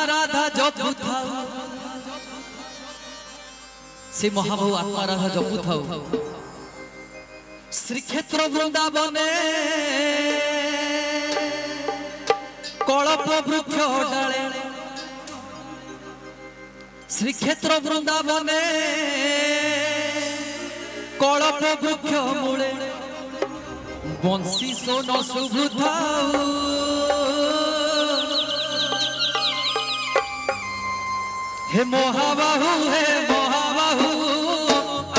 आत्माराधा जपु थाउ से महाबाहु आत्माराधा जपु थाउ श्रीक्षेत्र वृंदावने कल्प वृक्ष डाले श्रीक्षेत्र वृंदावने कल्प वृक्ष मूले बंशी सोन शुभु थाउ हे महाबाहु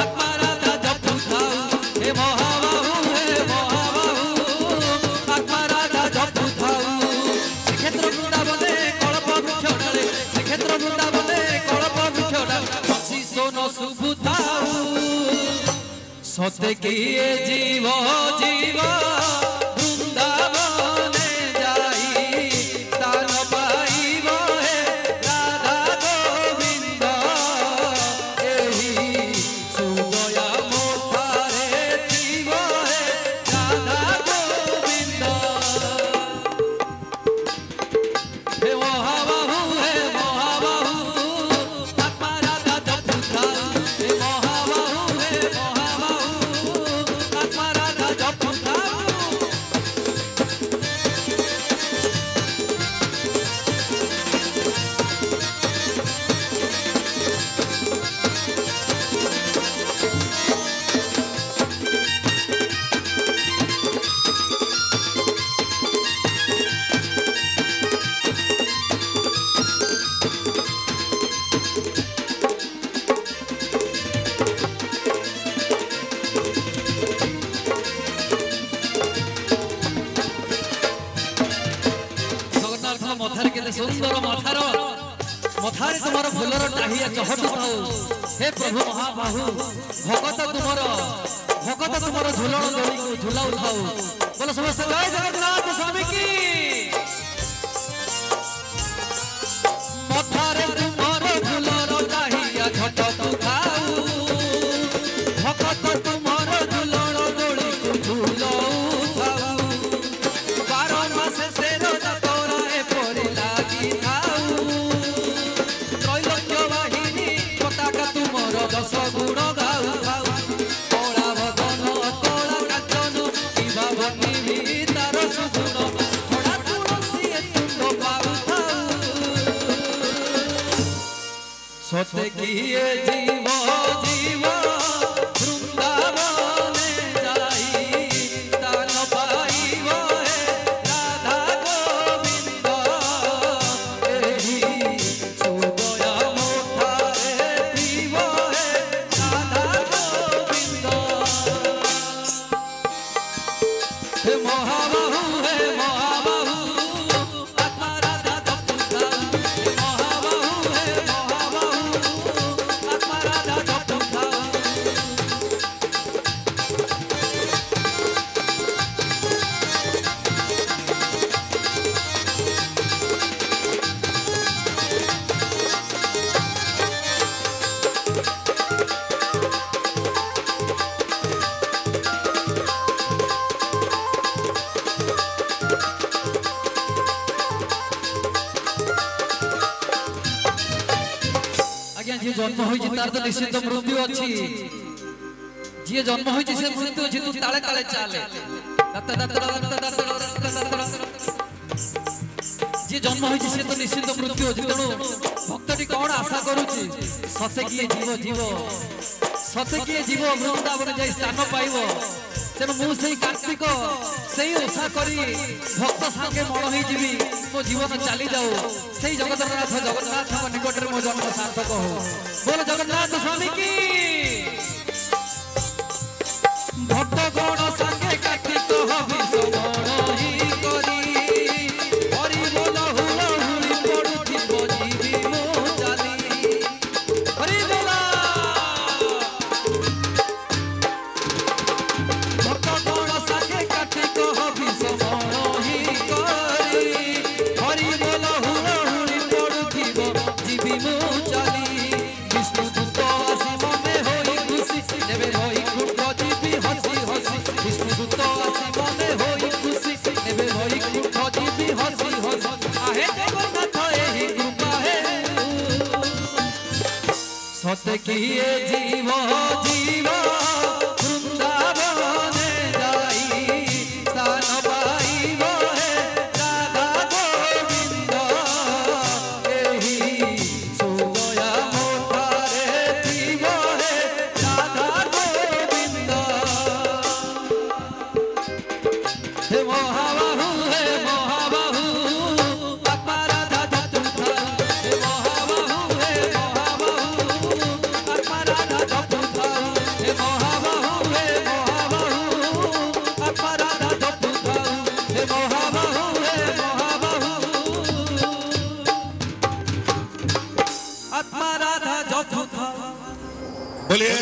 आत्माराधा जपु थाउ हे महाबाहु आत्माराधा जपु थाउ श्रीक्षेत्र वृंदावने कल्प वृक्ष डाले श्रीक्षेत्र वृंदावने कल्प वृक्ष डाले बंशी सोन शुभु थाउ सत्य किए जीव जीव वृंदावने जाई स्थान पाइब हे राधा गोविंद एही सुदया मोठारे जीव हे राधा गोविंद हे महाबाहु आत्माराधा जपु थाउ हे महाबाहु आत्माराधा जपु थाउ मथार के सुंदर मथार मथारे तुमर फुलर टाहिया चहटु थाउ हे प्रभु महाबाहु भगत तुमर झुलण दड़ी को झुलाउ थाउ बोलो समस्त जय जगन्नाथ स्वामी की मथारे तुमर फुलर टाहिया चहटु थाउ भगत तुमर झुलण दड़ी को झुलाउ थाउ 12 मास से दस गुण गाऊ खाऊ कला भगन कला काचन किबा भक्ति तार सुगुण थोड़ा तुलसी तुंड पाऊ थाऊ सत्य किए जीव जीव वृंदावने जाई स्थान पाइब हे राधा गोविंद एही सुदया मोठारे जीव हे राधा गोविंद हे महाबाहु आत्माराधा जपु थाउ हे महाबाहु आत्माराधा जपु थाउ आज्ञा जी जन्म होई तार तो निश्चित मृत्यु अच्छी जी जन्म होई से मृत्यु अच्छी तू ताले ताले चाले जी जन्म होई से तो निश्चित मृत्यु अच्छी तेणु भक्तटी कौन आशा करुची सते किए जीव वृंदावन जाई स्थान पाइब तेणु मु से कार्तिक से ओषा करी भक्त संगे मल हो जीवी मो जीवन चली जाऊ से जगन्नाथ निकट में मो जन्म सार्थक हो बोलो जगन्नाथ स्वामी की भक्त गण संगे कार्तिक हबि समण ही करी हरि बोल हुला हुली पड़ुथिब जीवी मो चाली हरि बोल भक्त गण संगे कार्तिक हबि समण ही करी हरि बोल हुला हुली पड़ुथिब जीवी मो चाली विष्णु दूत आसी मने हसे किए जीव जीव वृंदावने जाई स्थान पाइब हे राधा गोविंद एही सुदया मोठारे थीब हे राधा गोविंद हे महाबाहु आत्मा राधा जपु हे महाबाहु आत्मा राधा जपु हे महाबाहु आत्मा राधा जपु हे महाबाहु आत्मा राधा जपु बोलिए